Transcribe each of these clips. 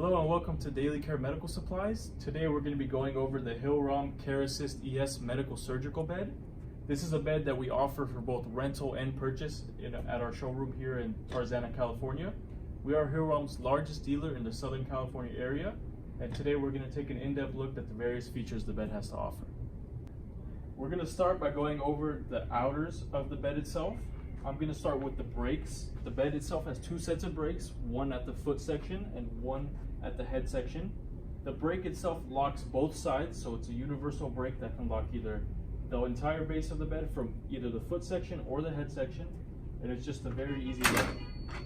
Hello and welcome to Daily Care Medical Supplies. Today we're going to be going over the Hill-Rom Care Assist ES Medical Surgical Bed. This is a bed that we offer for both rental and purchase at our showroom here in Tarzana, California. We are Hill-Rom's largest dealer in the Southern California area, and today we're going to take an in-depth look at the various features the bed has to offer. We're going to start by going over the outers of the bed itself. I'm going to start with the brakes. The bed itself has two sets of brakes, one at the foot section and one at the head section. The brake itself locks both sides, so it's a universal brake that can lock either the entire base of the bed from either the foot section or the head section, and it's just a very easy lock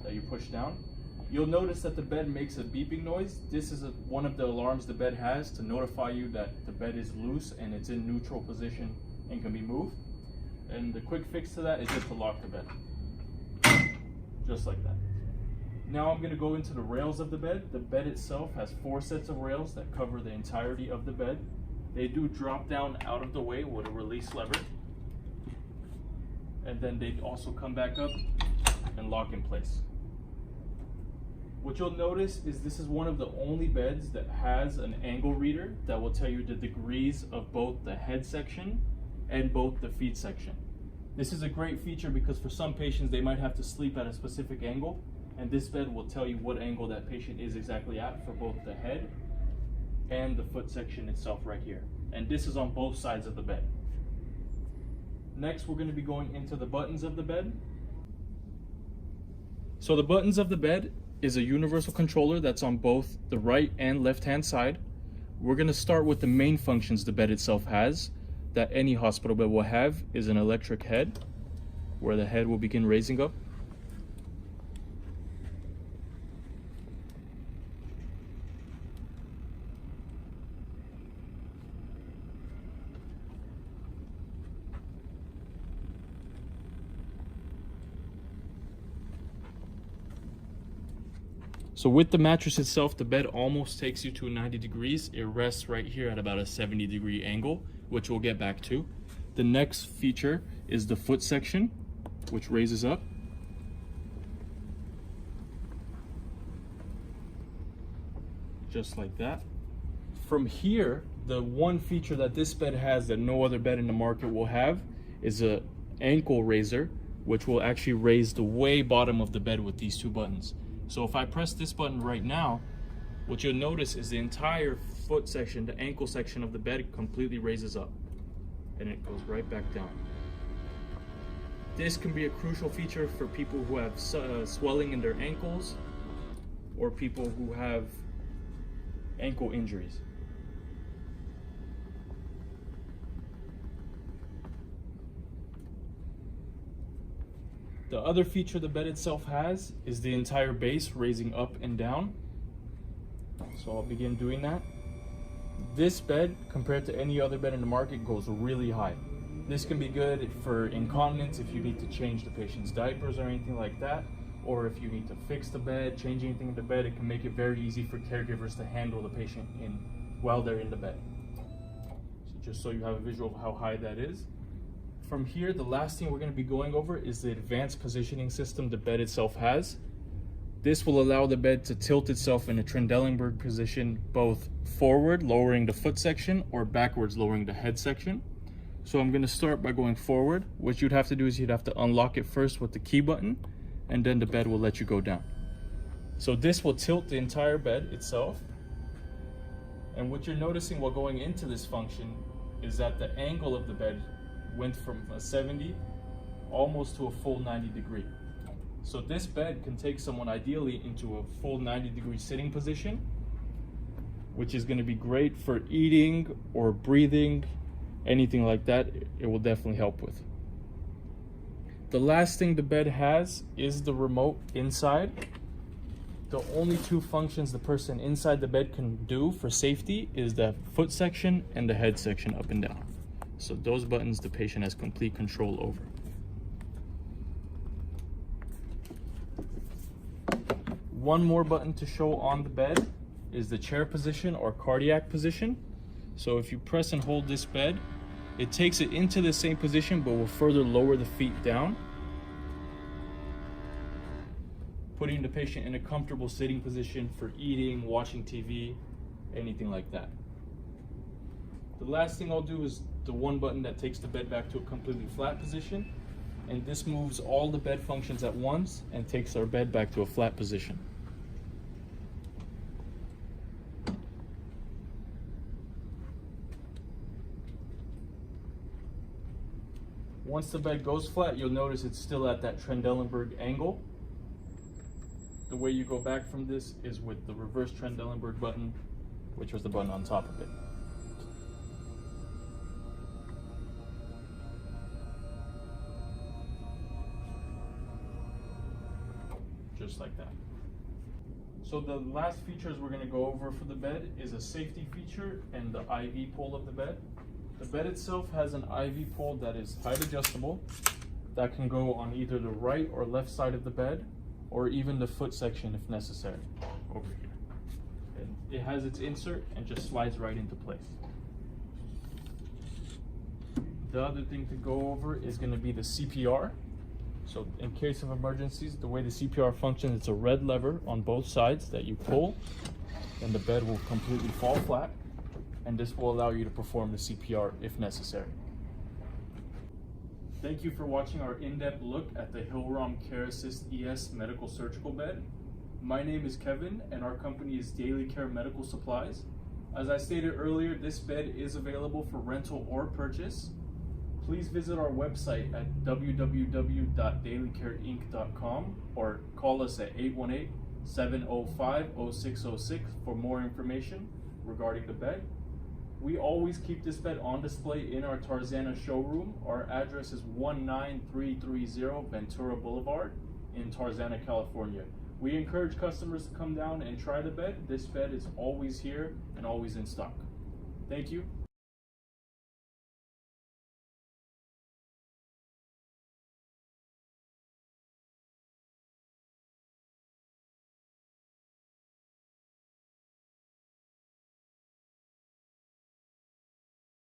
that you push down. You'll notice that the bed makes a beeping noise. This is one of the alarms the bed has to notify you that the bed is loose and it's in neutral position and can be moved. And the quick fix to that is just to lock the bed, just like that. Now I'm going to go into the rails of the bed. The bed itself has 4 sets of rails that cover the entirety of the bed. They do drop down out of the way with a release lever, and then they also come back up and lock in place. What you'll notice is this is one of the only beds that has an angle reader that will tell you the degrees of both the head section and both the feet section. This is a great feature because for some patients they might have to sleep at a specific angle, and this bed will tell you what angle that patient is exactly at for both the head and the foot section itself right here. And this is on both sides of the bed. Next, we're going to be going into the buttons of the bed. So the buttons of the bed is a universal controller that's on both the right and left hand side. We're going to start with the main functions the bed itself has that any hospital bed will have is an electric head, where the head will begin raising up. So with the mattress itself, the bed almost takes you to 90 degrees. It rests right here at about a 70-degree angle, which we'll get back to. The next feature is the foot section, which raises up. Just like that. From here, the one feature that this bed has that no other bed in the market will have is an ankle raiser, which will actually raise the way bottom of the bed with these 2 buttons. So if I press this button right now, what you'll notice is the entire foot section, the ankle section of the bed completely raises up and it goes right back down. This can be a crucial feature for people who have swelling in their ankles or people who have ankle injuries. The other feature the bed itself has is the entire base raising up and down. So I'll begin doing that. This bed, compared to any other bed in the market, goes really high. This can be good for incontinence if you need to change the patient's diapers or anything like that, or if you need to fix the bed, change anything in the bed. It can make it very easy for caregivers to handle the patient while they're in the bed. So just so you have a visual of how high that is. From here, the last thing we're going to be going over is the advanced positioning system the bed itself has. This will allow the bed to tilt itself in a Trendelenburg position, both forward, lowering the foot section, or backwards, lowering the head section. So I'm going to start by going forward. What you'd have to do is you'd have to unlock it first with the key button, and then the bed will let you go down. So this will tilt the entire bed itself. And what you're noticing while going into this function is that the angle of the bed went from a 70 almost to a full 90 degree. So this bed can take someone ideally into a full 90-degree sitting position, which is going to be great for eating or breathing, anything like that. It will definitely help with. The last thing the bed has is the remote inside. The only 2 functions the person inside the bed can do for safety is the foot section and the head section up and down. So those buttons the patient has complete control over. One more button to show on the bed is the chair position or cardiac position. So if you press and hold this bed, it takes it into the same position but will further lower the feet down. putting the patient in a comfortable sitting position for eating, watching TV, anything like that. The last thing I'll do is the one button that takes the bed back to a completely flat position, and this moves all the bed functions at once and takes our bed back to a flat position. Once the bed goes flat, you'll notice it's still at that Trendelenburg angle. The way you go back from this is with the reverse Trendelenburg button, which was the button on top of it. Just like that. So the last features we're going to go over for the bed is a safety feature and the IV pole of the bed. The bed itself has an IV pole that is height adjustable that can go on either the right or left side of the bed, or even the foot section if necessary, over here. And it has its insert and just slides right into place. The other thing to go over is going to be the CPR. So in case of emergencies, the way the CPR functions, it's a red lever on both sides that you pull, and the bed will completely fall flat, and this will allow you to perform the CPR if necessary. Thank you for watching our in-depth look at the Hill-Rom Care Assist ES Medical Surgical Bed. My name is Kevin, and our company is Daily Care Medical Supplies. As I stated earlier, this bed is available for rental or purchase. Please visit our website at www.dailycareinc.com or call us at 818-705-0606 for more information regarding the bed. We always keep this bed on display in our Tarzana showroom. Our address is 19330 Ventura Boulevard in Tarzana, California. We encourage customers to come down and try the bed. This bed is always here and always in stock. Thank you.